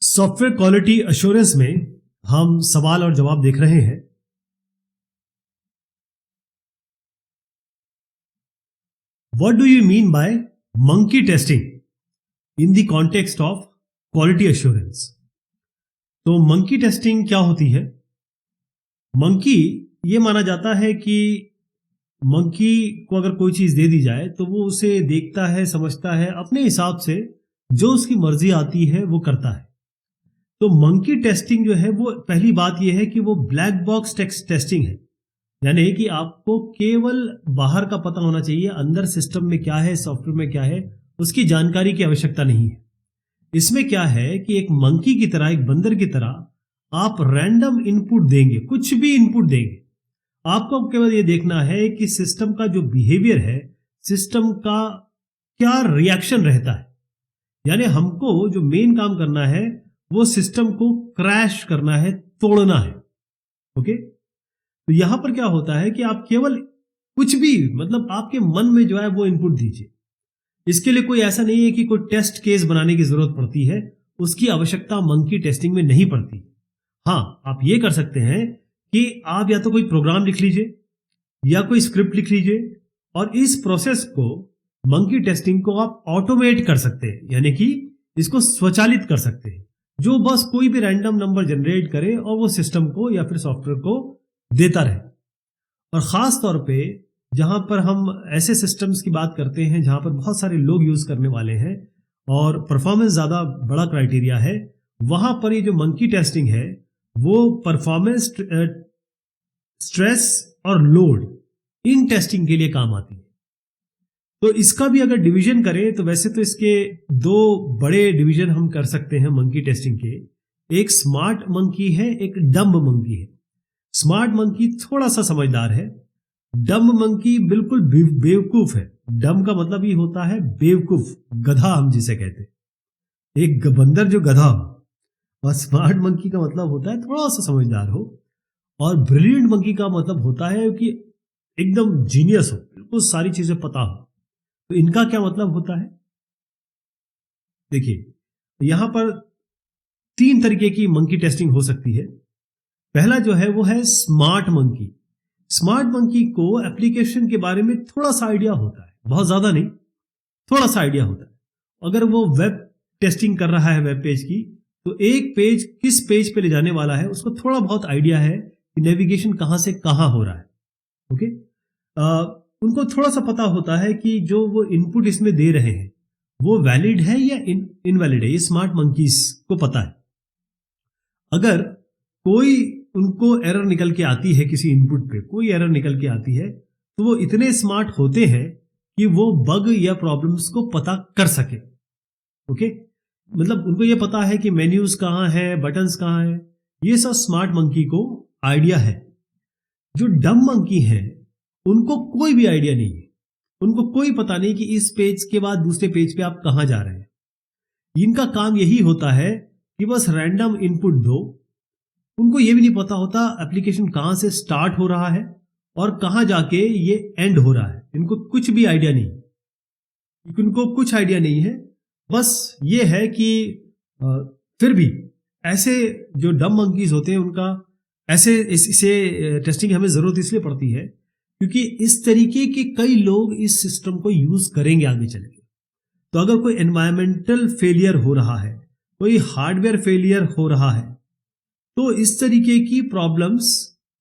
Software quality assurance में हम सवाल और जवाब देख रहे हैं। What do you mean by monkey testing in the context of quality assurance? तो मंकी टेस्टिंग क्या होती है? मंकी, ये माना जाता है कि मंकी को अगर कोई चीज दे दी जाए तो वो उसे देखता है, समझता है, अपने हिसाब से जो उसकी मर्जी आती है वो करता है। तो मंकी टेस्टिंग जो है, वो पहली बात यह है कि वो ब्लैक बॉक्स टेस्टिंग है। यानी कि आपको केवल बाहर का पता होना चाहिए, अंदर सिस्टम में क्या है, सॉफ्टवेयर में क्या है, उसकी जानकारी की आवश्यकता नहीं है। इसमें क्या है कि एक मंकी की तरह, एक बंदर की तरह आप रैंडम इनपुट देंगे, कुछ भी इनपुट देंगे। आपको केवल ये देखना है कि सिस्टम का जो बिहेवियर है, सिस्टम का क्या रिएक्शन रहता है। यानी हमको जो मेन काम करना है वो सिस्टम को क्रैश करना है, तोड़ना है। ओके, तो यहां पर क्या होता है कि आप केवल कुछ भी, मतलब आपके मन में जो है वो इनपुट दीजिए। इसके लिए कोई ऐसा नहीं है कि कोई टेस्ट केस बनाने की जरूरत पड़ती है, उसकी आवश्यकता मंकी टेस्टिंग में नहीं पड़ती। हाँ, आप ये कर सकते हैं कि आप या तो कोई प्रोग्राम लिख लीजिए या कोई स्क्रिप्ट लिख लीजिए और इस प्रोसेस को, मंकी टेस्टिंग को आप ऑटोमेट कर सकते हैं, यानी कि इसको स्वचालित कर सकते हैं, जो बस कोई भी रैंडम नंबर जनरेट करे और वो सिस्टम को या फिर सॉफ्टवेयर को देता रहे। और खास तौर पे जहां पर हम ऐसे सिस्टम्स की बात करते हैं जहां पर बहुत सारे लोग यूज करने वाले हैं और परफॉर्मेंस ज्यादा बड़ा क्राइटेरिया है, वहां पर ये जो मंकी टेस्टिंग है वो परफॉर्मेंस, स्ट्रेस और लोड, इन टेस्टिंग के लिए काम आती है। तो इसका भी अगर डिवीजन करें तो वैसे तो इसके दो बड़े डिवीजन हम कर सकते हैं मंकी टेस्टिंग के। एक स्मार्ट मंकी है, एक डम्ब मंकी है। स्मार्ट मंकी थोड़ा सा समझदार है, डम्ब मंकी बिल्कुल बेवकूफ है। डम्ब का मतलब ही होता है बेवकूफ, गधा हम जिसे कहते हैं, एक बंदर जो गधा हो। और स्मार्ट मंकी का मतलब होता है थोड़ा सा समझदार हो। और ब्रिलियंट मंकी का मतलब होता है कि एकदम जीनियस हो, बिल्कुल सारी चीजें पता हो। तो इनका क्या मतलब होता है? देखिए, यहां पर तीन तरीके की मंकी टेस्टिंग हो सकती है। पहला जो है वो है स्मार्ट मंकी। स्मार्ट मंकी को एप्लीकेशन के बारे में थोड़ा सा आइडिया होता है, बहुत ज्यादा नहीं, थोड़ा सा आइडिया होता है। अगर वो वेब टेस्टिंग कर रहा है वेब पेज की, तो एक पेज किस पेज पे ले जाने वाला है उसको थोड़ा बहुत आइडिया है कि नेविगेशन कहां से कहां हो रहा है। ओके, उनको थोड़ा सा पता होता है कि जो वो इनपुट इसमें दे रहे हैं वो वैलिड है या इनवैलिड है। ये स्मार्ट मंकीज को पता है। अगर कोई उनको एरर निकल के आती है, किसी इनपुट पे कोई एरर निकल के आती है, तो वो इतने स्मार्ट होते हैं कि वो बग या प्रॉब्लम्स को पता कर सके। ओके, मतलब उनको ये पता है कि मेन्यूज कहां है, बटन्स कहां है, ये सब स्मार्ट मंकी को आइडिया है। जो डम मंकी है उनको कोई भी आइडिया नहीं है, उनको कोई पता नहीं कि इस पेज के बाद दूसरे पेज पे आप कहां जा रहे हैं। इनका काम यही होता है कि बस रैंडम इनपुट दो। उनको यह भी नहीं पता होता एप्लीकेशन कहां से स्टार्ट हो रहा है और कहां जाके ये एंड हो रहा है। इनको कुछ भी आइडिया नहीं, इनको कुछ आइडिया नहीं है। बस ये है कि फिर भी ऐसे जो डम मंकीज होते हैं उनका ऐसे इसे टेस्टिंग हमें जरूरत इसलिए पड़ती है क्योंकि इस तरीके के कई लोग इस सिस्टम को यूज करेंगे आगे चल के। तो अगर कोई एनवायरमेंटल फेलियर हो रहा है, कोई हार्डवेयर फेलियर हो रहा है, तो इस तरीके की प्रॉब्लम्स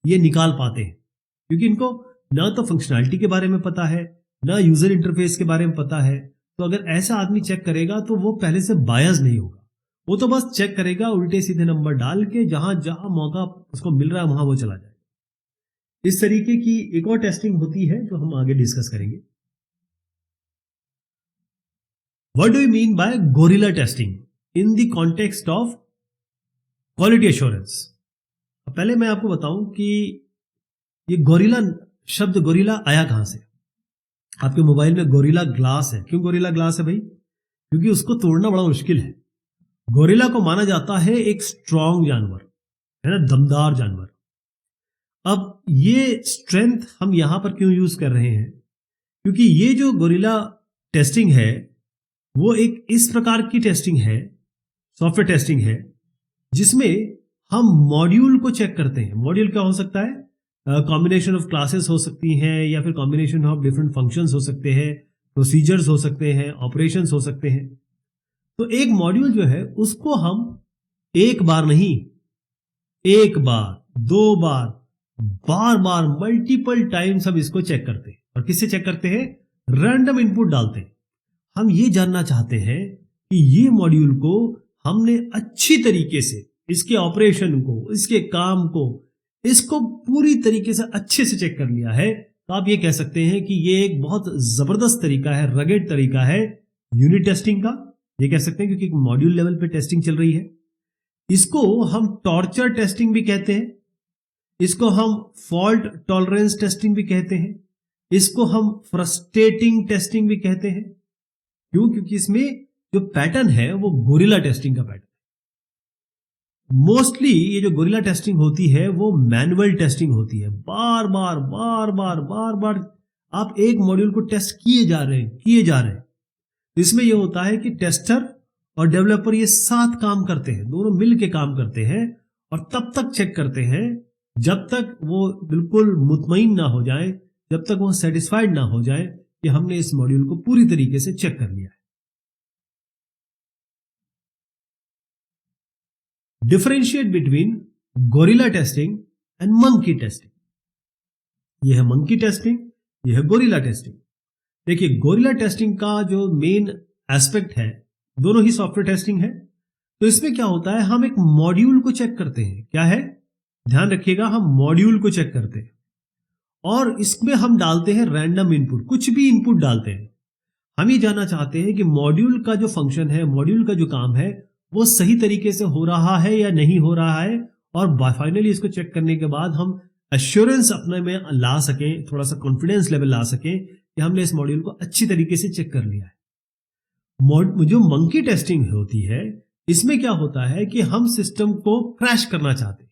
ये निकाल पाते हैं क्योंकि इनको ना तो फंक्शनैलिटी के बारे में पता है, ना यूजर इंटरफेस के बारे में पता है। तो अगर ऐसा आदमी चेक करेगा तो वो पहले से बायस नहीं होगा, वो तो बस चेक करेगा उल्टे सीधे नंबर डाल के, जहां जहां मौका उसको मिल रहा है वहां वो चला जाए। इस तरीके की एक और टेस्टिंग होती है जो हम आगे डिस्कस करेंगे। What do you mean by gorilla testing in the context of quality assurance? पहले मैं आपको बताऊं कि ये गोरिल्ला शब्द, गोरिल्ला आया कहां से। आपके मोबाइल में गोरिल्ला ग्लास है। क्यों गोरिल्ला ग्लास है भाई? क्योंकि उसको तोड़ना बड़ा मुश्किल है। गोरिल्ला को माना जाता है एक स्ट्रॉन्ग जानवर, है ना, दमदार जानवर। अब ये स्ट्रेंथ हम यहां पर क्यों यूज कर रहे हैं? क्योंकि ये जो गोरिल्ला टेस्टिंग है वो एक इस प्रकार की टेस्टिंग है सॉफ्टवेयर टेस्टिंग है जिसमें हम मॉड्यूल को चेक करते हैं। मॉड्यूल क्या हो सकता है? कॉम्बिनेशन ऑफ क्लासेस हो सकती हैं, या फिर कॉम्बिनेशन ऑफ डिफरेंट फंक्शंस हो सकते हैं, प्रोसीजर्स हो सकते हैं, ऑपरेशंस हो सकते हैं। तो एक मॉड्यूल जो है उसको हम एक बार नहीं, एक बार, दो बार, बार बार, मल्टीपल टाइम्स हम इसको चेक करते हैं। और किससे चेक करते हैं? रैंडम इनपुट डालते हैं। हम ये जानना चाहते हैं कि ये मॉड्यूल को हमने अच्छी तरीके से इसके ऑपरेशन को, इसके काम को, इसको पूरी तरीके से अच्छे से चेक कर लिया है, तो आप ये कह सकते हैं कि ये एक बहुत जबरदस्त तरीका है, रगेड तरीका है यूनिट टेस्टिंग का। ये कह सकते हैं क्योंकि मॉड्यूल लेवल पे टेस्टिंग चल रही है। इसको हम टॉर्चर टेस्टिंग भी कहते हैं, इसको हम फॉल्ट टॉलरेंस टेस्टिंग भी कहते हैं, इसको हम फ्रस्ट्रेटिंग टेस्टिंग भी कहते हैं। क्यों? क्योंकि इसमें जो पैटर्न है वो गोरिल्ला टेस्टिंग का पैटर्न। मोस्टली ये जो गोरिल्ला टेस्टिंग होती है वो मैनुअल टेस्टिंग होती है। बार बार बार बार बार बार आप एक मॉड्यूल को टेस्ट किए जा रहे हैं। इसमें ये होता है कि टेस्टर और डेवलपर ये साथ काम करते हैं, दोनों मिल के काम करते हैं और तब तक चेक करते हैं जब तक वो बिल्कुल मुतमईन ना हो जाए, जब तक वो सेटिस्फाइड ना हो जाए कि हमने इस मॉड्यूल को पूरी तरीके से चेक कर लिया है। Differentiate between gorilla testing and monkey testing. यह है मंकी टेस्टिंग, यह है गोरिल्ला टेस्टिंग। देखिए, गोरिल्ला टेस्टिंग का जो मेन एस्पेक्ट है, दोनों ही सॉफ्टवेयर टेस्टिंग है। तो इसमें क्या होता है, हम एक मॉड्यूल को चेक करते हैं। क्या है? ध्यान रखिएगा, हम मॉड्यूल को चेक करते हैं और इसमें हम डालते हैं रैंडम इनपुट, कुछ भी इनपुट डालते हैं। हम ये जानना चाहते हैं कि मॉड्यूल का जो फंक्शन है, मॉड्यूल का जो काम है, वो सही तरीके से हो रहा है या नहीं हो रहा है। और फाइनली इसको चेक करने के बाद हम एश्योरेंस अपने में ला सकें, थोड़ा सा कॉन्फिडेंस लेवल ला सकें कि हमने इस मॉड्यूल को अच्छी तरीके से चेक कर लिया है। जो मंकी टेस्टिंग होती है, इसमें क्या होता है कि हम सिस्टम को क्रैश करना चाहते हैं।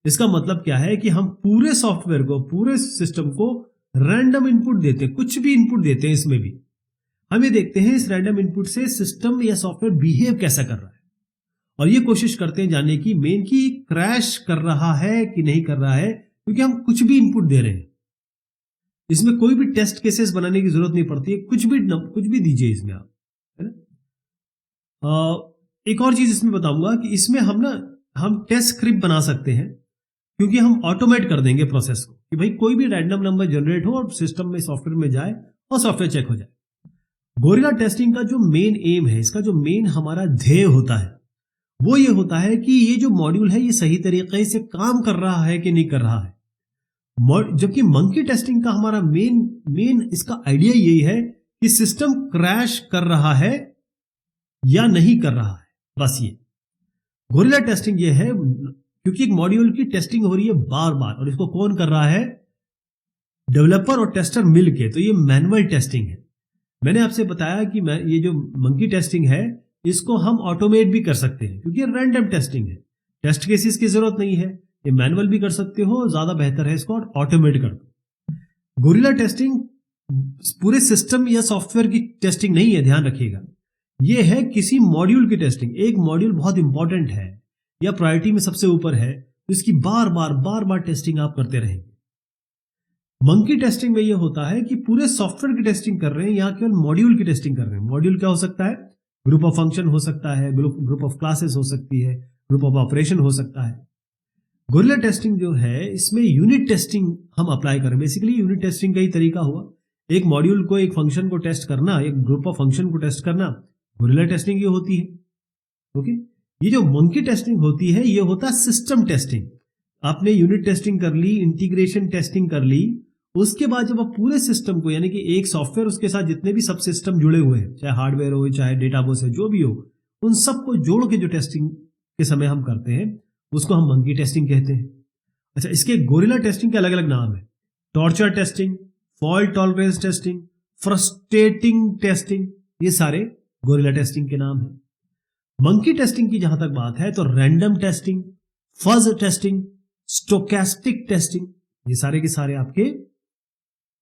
इसका मतलब क्या है कि हम पूरे सॉफ्टवेयर को, पूरे सिस्टम को रैंडम इनपुट देते हैं, कुछ भी इनपुट देते हैं। इसमें भी हम ये देखते हैं इस रैंडम इनपुट से सिस्टम या सॉफ्टवेयर बिहेव कैसा कर रहा है, और ये कोशिश करते हैं जानने की मेन की क्रैश कर रहा है कि नहीं कर रहा है, क्योंकि हम कुछ भी इनपुट दे रहे हैं। इसमें कोई भी टेस्ट केसेस बनाने की जरूरत नहीं पड़ती है, कुछ भी दीजिए इसमें आप, है ना। एक और चीज इसमें बताऊंगा कि इसमें हम टेस्ट स्क्रिप्ट बना सकते हैं, क्योंकि हम ऑटोमेट कर देंगे प्रोसेस को कि भाई कोई भी रैंडम नंबर जनरेट हो और सिस्टम में, सॉफ्टवेयर में जाए और सॉफ्टवेयर चेक हो जाए। गोरिल्ला टेस्टिंग का जो मेन एम है, इसका जो मेन हमारा ध्येय होता है, वो ये होता है कि ये जो मॉड्यूल है ये सही तरीके से काम कर रहा है कि नहीं कर रहा है। जबकि मंकी टेस्टिंग का हमारा मेन इसका आइडिया यही है कि सिस्टम क्रैश कर रहा है या नहीं कर रहा है, बस ये। गोरिल्ला टेस्टिंग ये है क्योंकि एक मॉड्यूल की टेस्टिंग हो रही है बार बार, और इसको कौन कर रहा है? डेवलपर और टेस्टर मिलके। तो ये मैनुअल टेस्टिंग है। मैंने आपसे बताया कि ये जो मंकी टेस्टिंग है, इसको हम ऑटोमेट भी कर सकते हैं, क्योंकि रैंडम टेस्टिंग है, टेस्ट केसेस की जरूरत नहीं है। ये मैनुअल भी कर सकते हो, ज्यादा बेहतर है इसको ऑटोमेट कर दो। गोरिल्ला टेस्टिंग पूरे सिस्टम या सॉफ्टवेयर की टेस्टिंग नहीं है, ध्यान रखिएगा। ये है किसी मॉड्यूल की टेस्टिंग। एक मॉड्यूल बहुत इंपॉर्टेंट है या प्रायोरिटी में सबसे ऊपर है, तो इसकी बार बार टेस्टिंग आप करते रहेंगे। मंकी टेस्टिंग में यह होता है कि पूरे सॉफ्टवेयर की टेस्टिंग कर रहे हैं, यहां केवल मॉड्यूल की टेस्टिंग कर रहे हैं। मॉड्यूल क्या हो सकता है? ग्रुप ऑफ फंक्शन हो सकता है, ग्रुप ऑफ क्लासेस हो सकती है, ग्रुप ऑफ ऑपरेशन हो सकता है। गोरिल्ला टेस्टिंग जो है, इसमें यूनिट टेस्टिंग हम अप्लाई करें। बेसिकली यूनिट टेस्टिंग का ही तरीका हुआ, एक मॉड्यूल को, एक फंक्शन को टेस्ट करना, एक ग्रुप ऑफ फंक्शन को टेस्ट करना, गोरिल्ला टेस्टिंग ये होती है। ओके, ये जो मंकी टेस्टिंग होती है, ये होता है सिस्टम टेस्टिंग। आपने यूनिट टेस्टिंग कर ली, इंटीग्रेशन टेस्टिंग कर ली, उसके बाद जब आप पूरे सिस्टम को, यानी कि एक सॉफ्टवेयर, उसके साथ जितने भी सब सिस्टम जुड़े हुए हैं, चाहे हार्डवेयर हो, चाहे डेटाबेस है, जो भी हो, उन सबको जोड़ के जो टेस्टिंग के समय हम करते हैं, उसको हम मंकी टेस्टिंग कहते हैं। अच्छा, इसके गोरिल्ला टेस्टिंग के अलग अलग नाम है। Torture testing, fault tolerance testing, frustrating testing, ये सारे गोरिल्ला टेस्टिंग के नाम है। मंकी टेस्टिंग की जहां तक बात है, तो random testing, fuzz testing, stochastic testing, ये सारे के सारे आपके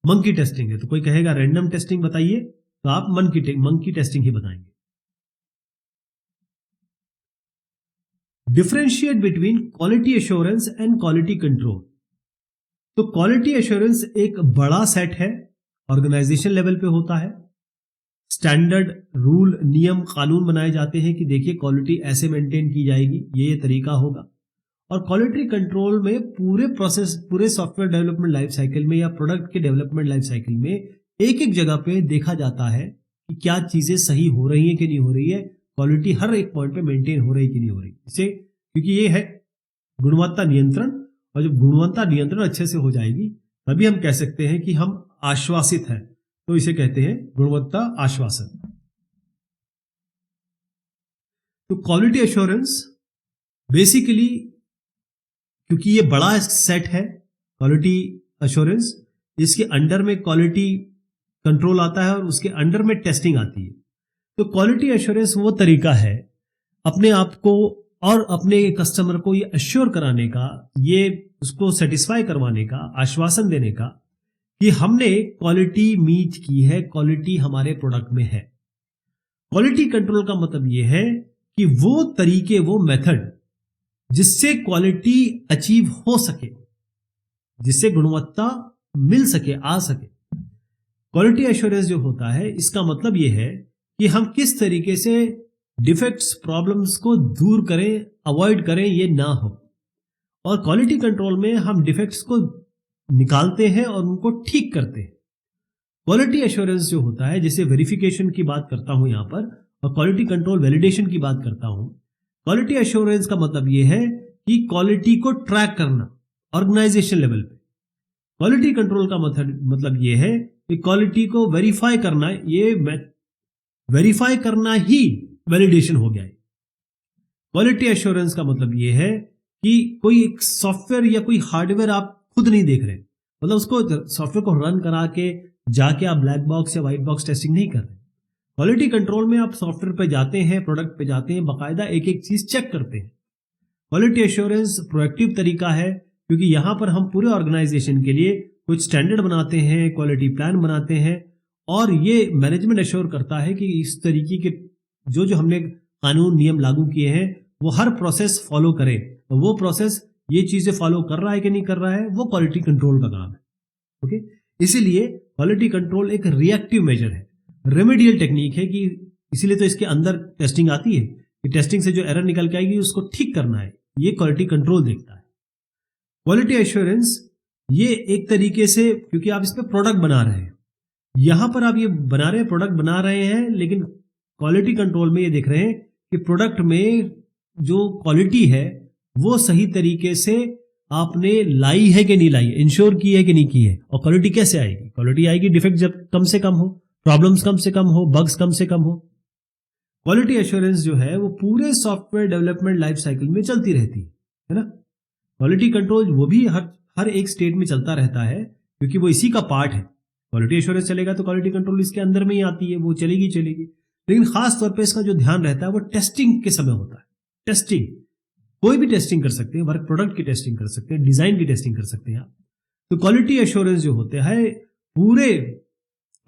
मंकी टेस्टिंग है। तो कोई कहेगा रैंडम टेस्टिंग बताइए, तो आप मंकी टेस्टिंग ही बताएंगे। Differentiate between quality assurance and quality control. तो क्वालिटी एश्योरेंस एक बड़ा सेट है, ऑर्गेनाइजेशन लेवल पे होता है। स्टैंडर्ड रूल नियम कानून बनाए जाते हैं कि देखिए क्वालिटी ऐसे मेंटेन की जाएगी, ये तरीका होगा। और क्वालिटी कंट्रोल में पूरे प्रोसेस, पूरे सॉफ्टवेयर डेवलपमेंट लाइफ साइकिल में या प्रोडक्ट के डेवलपमेंट लाइफ साइकिल में एक एक जगह पे देखा जाता है कि क्या चीजें सही हो रही है कि नहीं हो रही है, क्वालिटी हर एक पॉइंट पे मेंटेन हो रही कि नहीं हो रही। इसे क्योंकि ये है गुणवत्ता नियंत्रण, और जब गुणवत्ता नियंत्रण अच्छे से हो जाएगी तभी हम कह सकते हैं कि हम आश्वासित हैं, तो इसे कहते हैं गुणवत्ता आश्वासन। तो क्वालिटी एश्योरेंस बेसिकली, क्योंकि ये बड़ा सेट है क्वालिटी एश्योरेंस, इसके अंडर में क्वालिटी कंट्रोल आता है और उसके अंडर में टेस्टिंग आती है। तो क्वालिटी एश्योरेंस वो तरीका है अपने आप को और अपने कस्टमर को ये एश्योर कराने का, ये उसको सेटिस्फाई करवाने का, आश्वासन देने का कि हमने क्वालिटी मीट की है, क्वालिटी हमारे प्रोडक्ट में है। क्वालिटी कंट्रोल का मतलब ये है कि वो तरीके, वो मेथड जिससे क्वालिटी अचीव हो सके, जिससे गुणवत्ता मिल सके, आ सके। क्वालिटी एश्योरेंस जो होता है इसका मतलब यह है कि हम किस तरीके से डिफेक्ट्स, प्रॉब्लम्स को दूर करें, अवॉइड करें, ये ना हो। और क्वालिटी कंट्रोल में हम डिफेक्ट्स को निकालते हैं और उनको ठीक करते हैं। क्वालिटी एश्योरेंस जो होता है, जैसे वेरिफिकेशन की बात करता हूं यहां पर, और क्वालिटी कंट्रोल वैलिडेशन की बात करता हूं। क्वालिटी एश्योरेंस का मतलब यह है कि क्वालिटी को ट्रैक करना ऑर्गेनाइजेशन लेवल पे। क्वालिटी कंट्रोल का मतलब यह है कि क्वालिटी को वेरीफाई करना, ये वेरीफाई करना ही वैलिडेशन हो गया है। क्वालिटी एश्योरेंस का मतलब यह है कि कोई एक सॉफ्टवेयर या कोई हार्डवेयर आप खुद नहीं देख रहे, मतलब उसको सॉफ्टवेयर को रन करा के जाके आप ब्लैक बॉक्स या व्हाइट बॉक्स टेस्टिंग नहीं कर रहे। क्वालिटी कंट्रोल में आप सॉफ्टवेयर पे जाते हैं, प्रोडक्ट पे जाते हैं, बाकायदा एक एक चीज चेक करते हैं। क्वालिटी एश्योरेंस प्रोएक्टिव तरीका है, क्योंकि यहां पर हम पूरे ऑर्गेनाइजेशन के लिए कुछ स्टैंडर्ड बनाते हैं, क्वालिटी प्लान बनाते हैं, और ये मैनेजमेंट एश्योर करता है कि इस तरीके के जो जो हमने कानून नियम लागू किए हैं वो हर प्रोसेस फॉलो करे। तो वो प्रोसेस ये चीजें फॉलो कर रहा है कि नहीं कर रहा है, वो क्वालिटी कंट्रोल का काम है। ओके, इसीलिए क्वालिटी कंट्रोल एक रिएक्टिव मेजर है, रेमेडियल टेक्निक है, कि इसीलिए तो इसके अंदर टेस्टिंग आती है कि टेस्टिंग से जो एरर निकल के आएगी उसको ठीक करना है, ये क्वालिटी कंट्रोल देखता है। क्वालिटी एश्योरेंस ये एक तरीके से, क्योंकि आप इसमें प्रोडक्ट बना रहे हैं, यहां पर आप ये बना रहे हैं, प्रोडक्ट बना रहे हैं, लेकिन क्वालिटी कंट्रोल में ये देख रहे हैं कि प्रोडक्ट में जो क्वालिटी है वो सही तरीके से आपने लाई है कि नहीं लाई है, इंश्योर की है कि नहीं की है। और क्वालिटी कैसे आएगी? क्वालिटी आएगी डिफेक्ट जब कम से कम हो, प्रॉब्लम्स कम से कम हो, बग्स कम से कम हो। क्वालिटी एश्योरेंस जो है वो पूरे सॉफ्टवेयर डेवलपमेंट लाइफ साइकिल में चलती रहती है ना। क्वालिटी कंट्रोल वो भी हर एक स्टेट में चलता रहता है, क्योंकि वो इसी का पार्ट है। क्वालिटी एश्योरेंस चलेगा तो क्वालिटी कंट्रोल इसके अंदर में ही आती है, वो चलेगी। लेकिन खास तौर पे इसका जो ध्यान रहता है वो टेस्टिंग के समय होता है। टेस्टिंग, कोई भी टेस्टिंग कर सकते हैं, वर्क प्रोडक्ट की टेस्टिंग कर सकते हैं, डिजाइन की टेस्टिंग कर सकते हैं आप। तो क्वालिटी एश्योरेंस जो होते हैं पूरे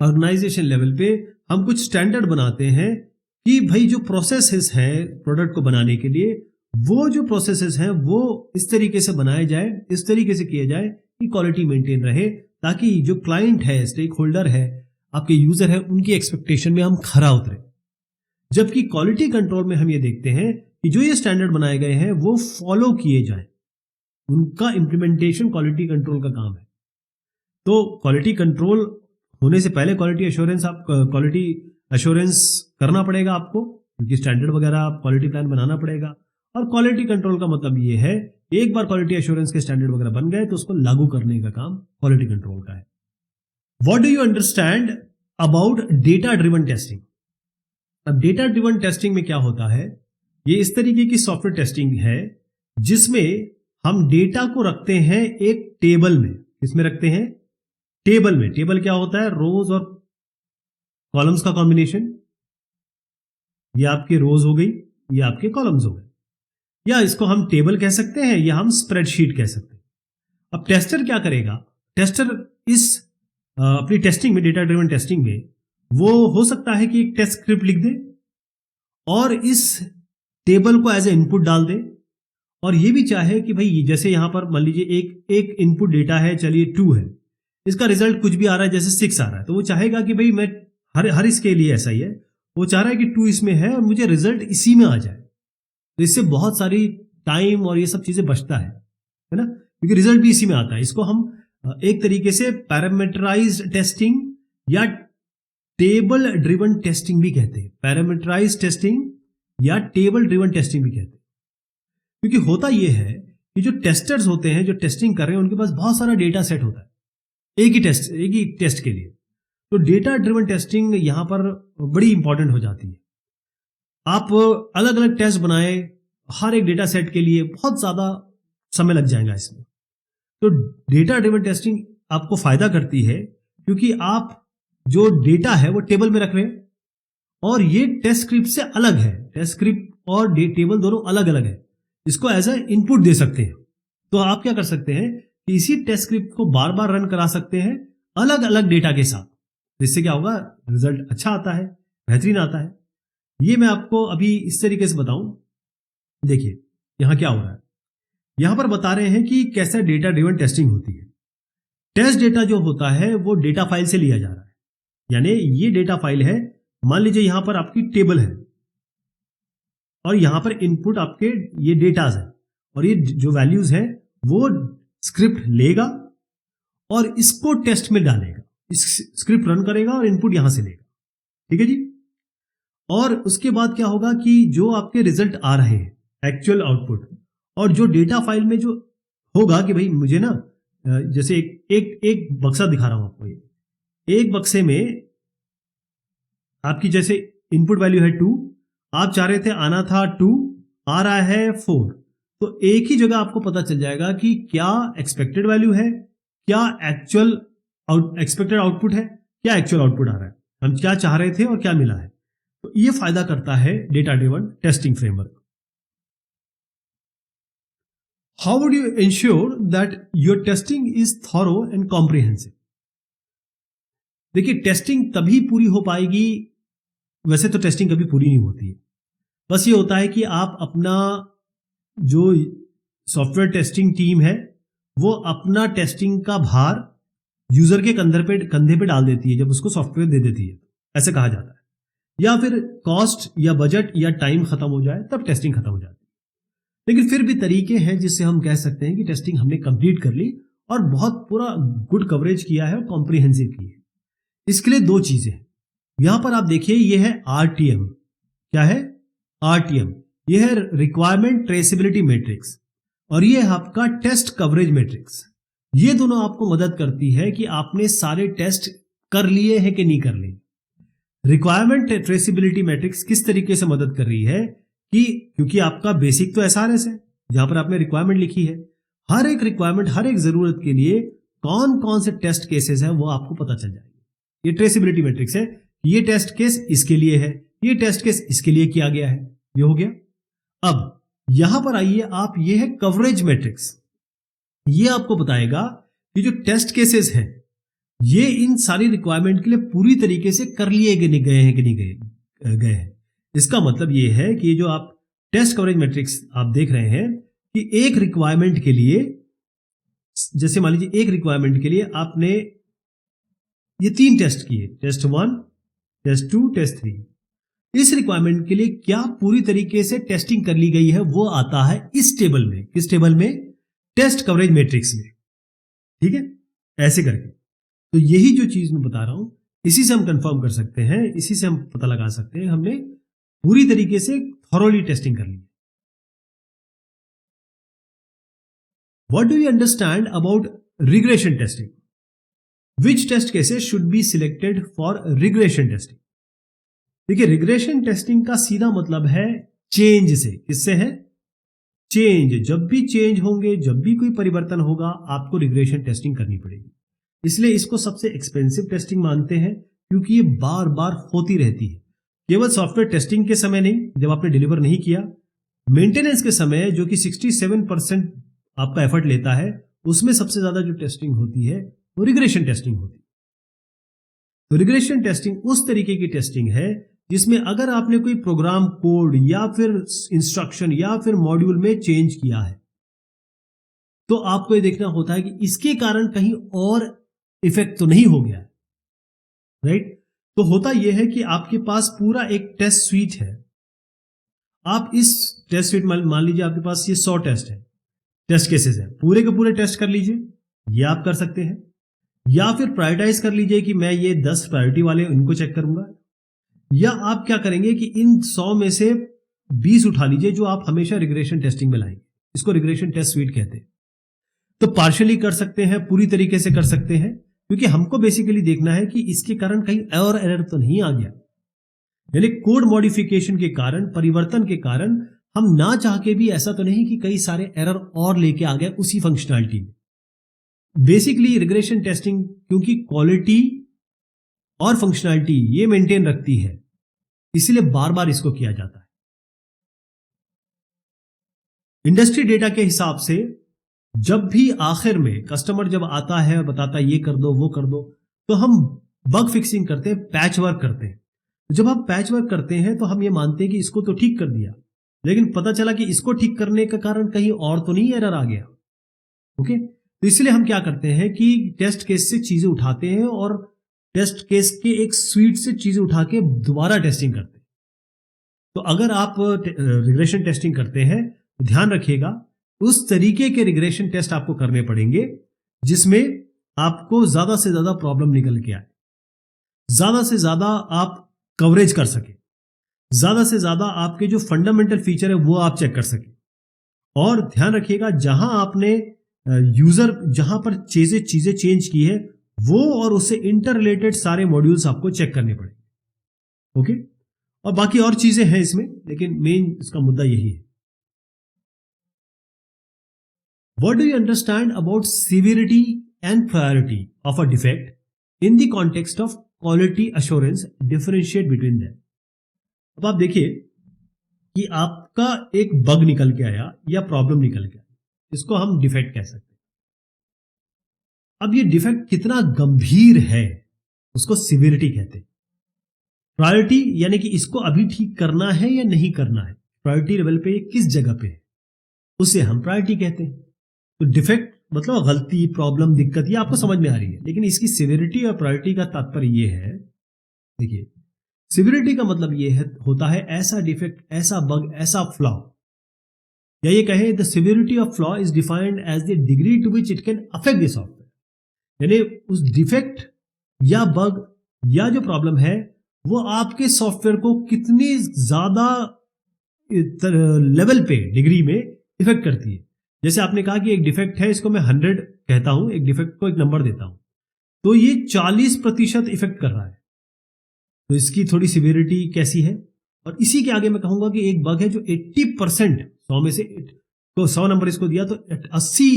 ऑर्गेनाइजेशन लेवल पे हम कुछ स्टैंडर्ड बनाते हैं कि भाई जो प्रोसेसेस हैं प्रोडक्ट को बनाने के लिए, वो जो प्रोसेसेस हैं वो इस तरीके से बनाए जाए, इस तरीके से किए जाए कि क्वालिटी मेंटेन रहे, ताकि जो क्लाइंट है, स्टेक होल्डर है, आपके यूजर है, उनकी एक्सपेक्टेशन में हम खरा उतरे। जबकि क्वालिटी कंट्रोल में हम ये देखते हैं कि जो ये स्टैंडर्ड बनाए गए हैं वो फॉलो किए जाए, उनका इंप्लीमेंटेशन क्वालिटी कंट्रोल का काम है। तो क्वालिटी कंट्रोल होने से पहले क्वालिटी एश्योरेंस करना पड़ेगा आपको, क्योंकि स्टैंडर्ड वगैरह आप क्वालिटी प्लान बनाना पड़ेगा। और क्वालिटी कंट्रोल का मतलब ये है, एक बार क्वालिटी एश्योरेंस के स्टैंडर्ड वगैरह बन गए तो उसको लागू करने का काम क्वालिटी कंट्रोल का है। What do you understand about data driven testing? अब डेटा ड्रिवन टेस्टिंग में क्या होता है, ये इस तरीके की सॉफ्टवेयर टेस्टिंग है जिसमें हम डेटा को रखते हैं एक टेबल में। किसमें रखते हैं? टेबल में। टेबल क्या होता है? रोज और कॉलम्स का कॉम्बिनेशन। ये आपके रोज हो गई, ये आपके कॉलम्स हो गए, या इसको हम टेबल कह सकते हैं या हम स्प्रेडशीट कह सकते हैं। अब टेस्टर क्या करेगा? टेस्टर इस अपनी टेस्टिंग में, डेटा ड्रिवन टेस्टिंग में, वो हो सकता है कि एक टेस्ट स्क्रिप्ट लिख दे और इस टेबल को एज ए इनपुट डाल दे, और ये भी चाहे कि भाई जैसे यहां पर मान लीजिए एक इनपुट डेटा है, चलिए 2 है, इसका रिजल्ट कुछ भी आ रहा है, जैसे 6 आ रहा है, तो वो चाहेगा कि भाई मैं हर इसके लिए ऐसा ही है, वो चाह रहा है कि 2 इसमें है और मुझे रिजल्ट इसी में आ जाए। तो इससे बहुत सारी टाइम और ये सब चीजें बचता है ना, क्योंकि रिजल्ट भी इसी में आता है। इसको हम एक तरीके से पैरामीटराइज्ड टेस्टिंग या टेबल ड्रिवन टेस्टिंग भी कहते हैं। पैरामीटराइज्ड टेस्टिंग या टेबल ड्रिवन टेस्टिंग भी कहते हैं, क्योंकि होता यह है कि जो टेस्टर्स होते हैं, जो टेस्टिंग कर रहे हैं, उनके पास बहुत सारा डेटा सेट होता है एक ही टेस्ट के लिए। तो डेटा ड्रिवन टेस्टिंग यहां पर बड़ी इंपॉर्टेंट हो जाती है। आप अलग अलग टेस्ट बनाए हर एक डेटा सेट के लिए, बहुत ज्यादा समय लग जाएगा इसमें। तो डेटा ड्रिवन टेस्टिंग आपको फायदा करती है, क्योंकि आप जो डेटा है वो टेबल में रख रहे हैं और ये टेस्ट स्क्रिप्ट से अलग है। टेस्ट स्क्रिप्ट और टेबल दोनों अलग अलग है, इसको एज ए इनपुट दे सकते हैं। तो आप क्या कर सकते हैं कि इसी टेस्ट स्क्रिप्ट को बार बार रन करा सकते हैं अलग अलग डेटा के साथ, जिससे क्या होगा, रिजल्ट अच्छा आता है, बेहतरीन आता है। ये मैं आपको अभी इस तरीके से बताऊं। देखिए यहां क्या हो रहा है, यहां पर बता रहे हैं कि कैसे डेटा ड्रिवन टेस्टिंग होती है। टेस्ट डेटा जो होता है वो डेटा फाइल से लिया जा रहा है, यानी ये डेटा फाइल है, मान लीजिए यहां पर आपकी टेबल है और यहां पर इनपुट आपके ये डेटाज है, और ये जो वैल्यूज है वो स्क्रिप्ट लेगा और इसको टेस्ट में डालेगा, इस स्क्रिप्ट रन करेगा और इनपुट यहां से लेगा। ठीक है जी। और उसके बाद क्या होगा कि जो आपके रिजल्ट आ रहे हैं एक्चुअल आउटपुट, और जो डेटा फाइल में जो होगा कि भाई मुझे ना, जैसे एक बक्सा दिखा रहा हूं आपको, ये एक बक्से में आपकी जैसे इनपुट वैल्यू है 2, आप चाह रहे थे आना था 2, आ रहा है 4, तो एक ही जगह आपको पता चल जाएगा कि क्या एक्सपेक्टेड वैल्यू है, क्या एक्चुअल एक्सपेक्टेड आउटपुट है, क्या एक्चुअल आउटपुट आ रहा है, हम क्या चाह रहे थे और क्या मिला है। तो ये फायदा करता है data driven testing framework. How would you ensure that your testing is thorough and comprehensive. देखिए टेस्टिंग तभी पूरी हो पाएगी, वैसे तो टेस्टिंग कभी पूरी नहीं होती है, बस ये होता है कि आप अपना जो सॉफ्टवेयर टेस्टिंग टीम है वो अपना टेस्टिंग का भार यूजर के कंधे पे डाल देती है जब उसको सॉफ्टवेयर दे देती है, ऐसे कहा जाता है। या फिर कॉस्ट या बजट या टाइम खत्म हो जाए तब टेस्टिंग खत्म हो जाती है। लेकिन फिर भी तरीके हैं जिससे हम कह सकते हैं कि टेस्टिंग हमने कंप्लीट कर ली और बहुत पूरा गुड कवरेज किया है और कॉम्प्रिहेंसिव की है। इसके लिए दो चीजें हैं। यहां पर आप देखिए, ये है RTM। क्या है? RTM। ये है रिक्वायरमेंट ट्रेसिबिलिटी मैट्रिक्स, और ये है आपका टेस्ट कवरेज मैट्रिक्स। ये दोनों आपको मदद करती है कि आपने सारे टेस्ट कर लिए हैं कि नहीं कर लिए। रिक्वायरमेंट ट्रेसिबिलिटी मैट्रिक्स किस तरीके से मदद कर रही है कि क्योंकि आपका बेसिक तो SRS है, जहां पर आपने रिक्वायरमेंट लिखी है, हर एक रिक्वायरमेंट, हर एक जरूरत के लिए कौन कौन से टेस्ट केसेस है वो आपको पता चल जाएगी। ये ट्रेसिबिलिटी मैट्रिक्स है, ये टेस्ट केस इसके लिए है, ये टेस्ट केस इसके लिए किया गया है, ये हो गया। अब यहां पर आइए आप, ये है कवरेज मैट्रिक्स। ये आपको बताएगा कि जो टेस्ट केसेस हैं ये इन सारी रिक्वायरमेंट के लिए पूरी तरीके से कर लिए गए हैं कि नहीं गए हैं। इसका मतलब ये है कि जो आप टेस्ट कवरेज मैट्रिक्स आप देख रहे हैं कि एक रिक्वायरमेंट के लिए, जैसे मान लीजिए एक रिक्वायरमेंट के लिए आपने ये 3 टेस्ट किए, टेस्ट 1, टेस्ट 2, टेस्ट 3। इस रिक्वायरमेंट के लिए क्या पूरी तरीके से टेस्टिंग कर ली गई है वो आता है इस टेबल में। किस टेबल में? टेस्ट कवरेज मैट्रिक्स में। ठीक है, ऐसे करके। तो यही जो चीज मैं बता रहा हूं, इसी से हम कंफर्म कर सकते हैं, इसी से हम पता लगा सकते हैं हमने पूरी तरीके से थॉरोली टेस्टिंग कर ली। What do you understand about regression testing? Which test cases should be selected for regression testing? देखिए, रिग्रेशन टेस्टिंग का सीधा मतलब है चेंज से। किससे है? चेंज। जब भी चेंज होंगे, जब भी कोई परिवर्तन होगा, आपको रिग्रेशन टेस्टिंग करनी पड़ेगी। इसलिए इसको सबसे एक्सपेंसिव टेस्टिंग मानते हैं, क्योंकि ये बार बार होती रहती है। केवल सॉफ्टवेयर टेस्टिंग के समय नहीं, जब आपने डिलीवर नहीं किया, मेंटेनेंस के समय जो कि 67% आपका एफर्ट लेता है, उसमें सबसे ज्यादा जो टेस्टिंग होती है वो रिग्रेशन टेस्टिंग होती है। तो रिग्रेशन टेस्टिंग उस तरीके की टेस्टिंग है जिसमें अगर आपने कोई प्रोग्राम कोड या फिर इंस्ट्रक्शन या फिर मॉड्यूल में चेंज किया है, तो आपको ये देखना होता है कि इसके कारण कहीं और इफेक्ट तो नहीं हो गया, राइट? तो होता यह है कि आपके पास पूरा एक टेस्ट स्वीट है। आप इस टेस्ट स्वीट मान लीजिए आपके पास ये 100 टेस्ट है, टेस्ट केसेस है, पूरे के पूरे टेस्ट कर लीजिए, ये आप कर सकते हैं। या फिर प्रायोरिटाइज कर लीजिए कि मैं ये 10 प्रायोरिटी वाले इनको चेक करूंगा। या आप क्या करेंगे कि इन 100 में से 20 उठा लीजिए जो आप हमेशा रिग्रेशन टेस्टिंग में लाएंगे। इसको रिग्रेशन टेस्ट स्वीट कहते हैं। तो पार्शियली कर सकते हैं, पूरी तरीके से कर सकते हैं, क्योंकि हमको बेसिकली देखना है कि इसके कारण कहीं और एरर तो नहीं आ गया। यानी कोड मॉडिफिकेशन के कारण, परिवर्तन के कारण हम ना चाह के भी ऐसा तो नहीं कि कई सारे एरर और लेके आ गए उसी फंक्शनैलिटी में। बेसिकली रिग्रेशन टेस्टिंग क्योंकि क्वालिटी और फंक्शनैलिटी ये मेंटेन रखती है, इसलिए बार बार इसको किया जाता है। इंडस्ट्री डेटा के हिसाब से जब भी आखिर में कस्टमर जब आता है और बताता है ये कर दो वो कर दो, तो हम बग फिक्सिंग करते हैं, पैच वर्क करते हैं। जब हम पैच वर्क करते हैं तो हम ये मानते हैं कि इसको तो ठीक कर दिया, लेकिन पता चला कि इसको ठीक करने का कारण कहीं और तो नहीं एरर आ गया। ओके, तो इसलिए हम क्या करते हैं कि टेस्ट केस से चीजें उठाते हैं और टेस्ट केस के एक स्वीट से चीजें उठा के दोबारा टेस्टिंग करते हैं। तो अगर आप रिग्रेशन टेस्टिंग करते हैं तो ध्यान रखिएगा उस तरीके के रिग्रेशन टेस्ट आपको करने पड़ेंगे जिसमें आपको ज्यादा से ज्यादा प्रॉब्लम निकल के आए, ज्यादा से ज्यादा आप कवरेज कर सके, ज्यादा से ज्यादा आपके जो फंडामेंटल फीचर है वो आप चेक कर सके। और ध्यान रखिएगा जहां आपने यूजर जहां पर चीजें चेंज की है वो और उससे इंटर रिलेटेड सारे मॉड्यूल्स आपको चेक करने पड़ेंगे। ओके, और बाकी और चीजें हैं इसमें, लेकिन मेन इसका मुद्दा यही है। What do you understand about severity and priority of a defect in the context of quality assurance? Differentiate between them. अब आप देखिए कि आपका एक बग निकल के आया या प्रॉब्लम निकल के आया, इसको हम डिफेक्ट कह सकते हैं। अब ये डिफेक्ट कितना गंभीर है उसको सिविरिटी कहते हैं। प्रायोरिटी यानी कि इसको अभी ठीक करना है या नहीं करना है, प्रायोरिटी लेवल पे किस जगह पे है, उसे हम प्रायोरिटी कहते हैं। तो डिफेक्ट मतलब गलती, प्रॉब्लम, दिक्कत, ये आपको समझ में आ रही है। लेकिन इसकी सिविरिटी और प्रायोरिटी का तात्पर्य ये है, देखिए सिविरिटी का मतलब ये है होता है ऐसा डिफेक्ट, ऐसा बग, ऐसा फ्लॉ, या ये कहे the severity of flaw is defined as the degree to which it can affect the software. यानी उस डिफेक्ट या बग या जो प्रॉब्लम है वो आपके सॉफ्टवेयर को कितनी ज्यादा लेवल पे, डिग्री में इफेक्ट करती है। जैसे आपने कहा कि एक डिफेक्ट है, इसको मैं 100 कहता हूं, एक डिफेक्ट को एक नंबर देता हूं, तो ये 40% इफेक्ट कर रहा है, तो इसकी थोड़ी सिविरिटी कैसी है। और इसी के आगे मैं कहूंगा कि एक बग है जो 80%, 100 में से तो 100 नंबर इसको दिया तो 80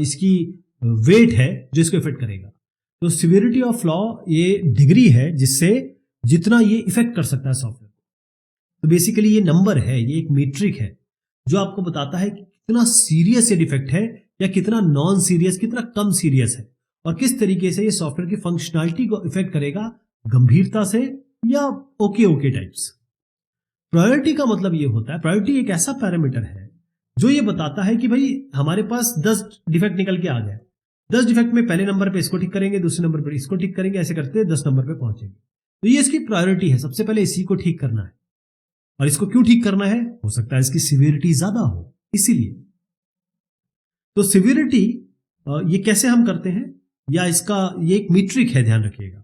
इसकी वेट है जो इसको इफेक्ट करेगा। तो सिविरिटी ऑफ फ्लॉ ये डिग्री है जिससे जितना ये इफेक्ट कर सकता है सॉफ्टवेयर को। तो बेसिकली ये नंबर है, ये एक मीट्रिक है जो आपको बताता है कि कितना सीरियस ये डिफेक्ट है या कितना नॉन सीरियस, कितना कम सीरियस है, और किस तरीके से ये सॉफ्टवेयर की फंक्शनैलिटी को इफेक्ट करेगा, गंभीरता से या ओके टाइप्स। प्रायोरिटी का मतलब ये होता है, प्रायोरिटी एक ऐसा पैरामीटर है जो ये बताता है कि भाई हमारे पास 10 डिफेक्ट निकल के आ गए, 10 डिफेक्ट में पहले नंबर पे इसको ठीक करेंगे, दूसरे नंबर पे इसको ठीक करेंगे, ऐसे करते 10 नंबर पे पहुंचेंगे। तो ये इसकी प्रायोरिटी है, सबसे पहले इसी को ठीक करना है। और इसको क्यों ठीक करना है, हो सकता है इसकी सिविरिटी ज्यादा हो, इसीलिए। तो सिविरिटी ये कैसे हम करते हैं, या इसका ये एक मीट्रिक है, ध्यान रखिएगा।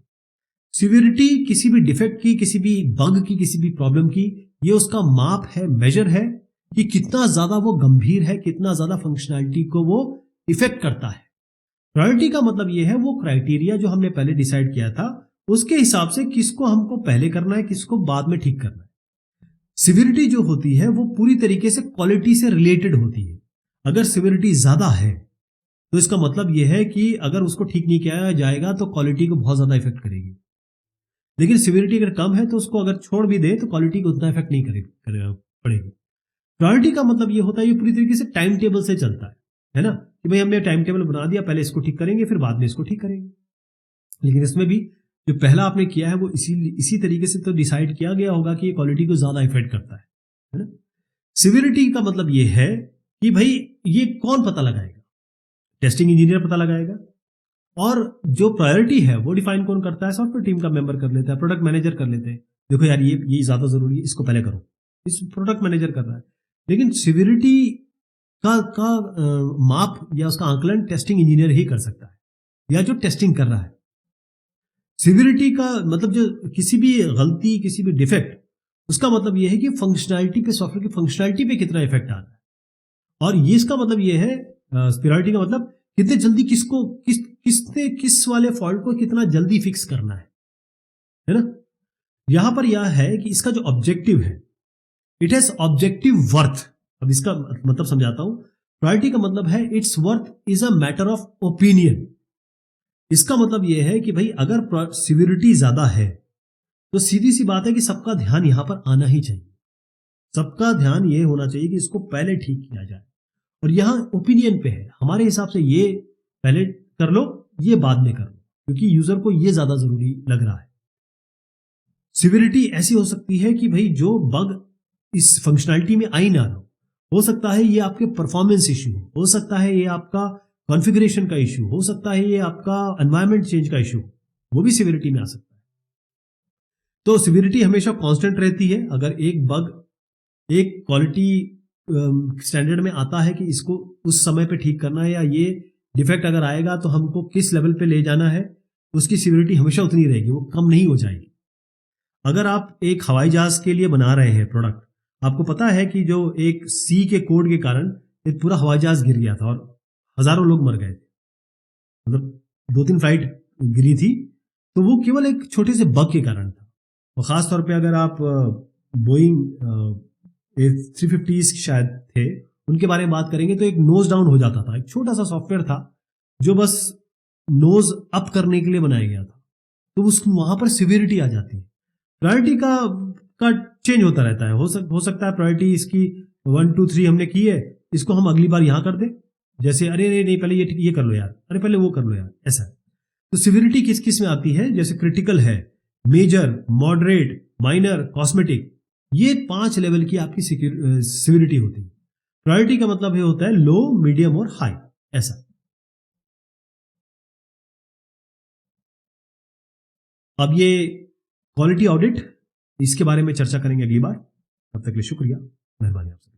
सिविरिटी किसी भी डिफेक्ट की, किसी भी बग की, किसी भी प्रॉब्लम की, ये उसका माप है, मेजर है कि कितना ज्यादा वो गंभीर है, कितना ज्यादा फंक्शनैलिटी को वो इफेक्ट करता है। प्रायोरिटी का मतलब ये है वो क्राइटेरिया जो हमने पहले डिसाइड किया था, उसके हिसाब से किसको हमको पहले करना है, किसको बाद में ठीक करना है। सिविरिटी जो होती है वो पूरी तरीके से क्वालिटी से रिलेटेड होती है। अगर सिविरिटी ज्यादा है तो इसका मतलब यह है कि अगर उसको ठीक नहीं किया जाएगा तो क्वालिटी को बहुत ज्यादा इफेक्ट करेगी। लेकिन सिविरिटी अगर कम है तो उसको अगर छोड़ भी दे तो क्वालिटी को उतना इफेक्ट नहीं पड़ेगी। प्रायोरिटी का मतलब ये होता है ये पूरी तरीके से टाइम टेबल से चलता है ना, कि भाई हमने टाइम टेबल बना दिया, पहले इसको ठीक करेंगे फिर बाद में इसको ठीक करेंगे। लेकिन इसमें भी जो पहला आपने किया है वो इसी तरीके से तो डिसाइड किया गया होगा कि ये क्वालिटी को ज्यादा इफेक्ट करता है ना। सिविरिटी का मतलब ये है कि भाई ये कौन पता लगाएगा, टेस्टिंग इंजीनियर पता लगाएगा। और जो प्रायोरिटी है वो डिफाइन कौन करता है? सॉफ्टवेयर टीम का मेंबर कर लेता है, प्रोडक्ट मैनेजर कर लेते हैं। देखो यार ये ज्यादा जरूरी है, इसको पहले करो, इस प्रोडक्ट मैनेजर कर रहा है। लेकिन सिविरिटी का माप या उसका आंकलन टेस्टिंग इंजीनियर ही कर सकता है, या जो टेस्टिंग कर रहा है। सिविरिटी का मतलब जो किसी भी गलती, किसी भी डिफेक्ट, उसका मतलब यह है कि फंक्शनैलिटी पे, सॉफ्टवेयर की फंक्शनैलिटी पे कितना इफेक्ट आ रहा है। और ये इसका मतलब ये है, सिविरिटी का मतलब कितने जल्दी किसने किस वाले फॉल्ट को कितना जल्दी फिक्स करना है ना। यहां पर यह है कि इसका जो ऑब्जेक्टिव है, इट हैज ऑब्जेक्टिव वर्थ। अब इसका मतलब समझाता हूं। प्रायोरिटी का मतलब है it's worth is a matter of opinion. इसका मतलब यह है कि भाई अगर सिविरिटी ज्यादा है तो सीधी सी बात है कि सबका ध्यान यहां पर आना ही चाहिए। सबका ध्यान यह होना चाहिए कि इसको पहले ठीक किया जाए। और यहां ओपिनियन पे है, हमारे हिसाब से ये पहले कर लो, ये बाद में कर लो, क्योंकि यूजर को ये ज्यादा जरूरी लग रहा है। सिविरिटी ऐसी हो सकती है कि भाई जो बग इस फंक्शनैलिटी में आई ना हो सकता है ये आपके परफॉर्मेंस इश्यू हो सकता है ये आपका कॉन्फ़िगरेशन का इश्यू हो सकता है, ये आपका एनवायरनमेंट चेंज का इश्यू, वो भी सिविरिटी में आ सकता है। तो सिविरिटी हमेशा कांस्टेंट रहती है। अगर एक बग एक क्वालिटी स्टैंडर्ड में आता है कि इसको उस समय पे ठीक करना है, या ये डिफेक्ट अगर आएगा तो हमको किस लेवल पे ले जाना है, उसकी सिविरिटी हमेशा उतनी रहेगी, वो कम नहीं हो जाएगी। अगर आप एक हवाई जहाज के लिए बना रहे हैं प्रोडक्ट, आपको पता है कि जो एक सी के कोड के कारण एक पूरा हवाई जहाज गिर गया था और हजारों लोग मर गए थे, मतलब 2-3 फ्लाइट गिरी थी, तो वो केवल एक छोटे से बग के कारण था। और खास तौर पे अगर आप बोइंग A350 शायद थे, उनके बारे में बात करेंगे तो एक नोज डाउन हो जाता था। एक छोटा सा सॉफ्टवेयर था जो बस नोज अप करने के लिए बनाया गया था, तो उस वहां पर सिविरिटी आ जाती है। प्रायोरिटी का चेंज होता रहता है। हो सकता है प्रायोरिटी इसकी 1 2 3 हमने की है, इसको हम अगली बार यहां कर दें, जैसे अरे नहीं पहले ये कर लो यार, अरे पहले वो कर लो यार, ऐसा। तो सिविरिटी किस किस में आती है? जैसे क्रिटिकल है, मेजर, मॉडरेट, माइनर, कॉस्मेटिक, ये 5 लेवल की आपकी सिविरिटी होती है। प्रायोरिटी का मतलब ये होता है लो, मीडियम और हाई, ऐसा। अब ये क्वालिटी ऑडिट, इसके बारे में चर्चा करेंगे अगली बार। तब तक के लिए शुक्रिया, मेहरबानी आपसे।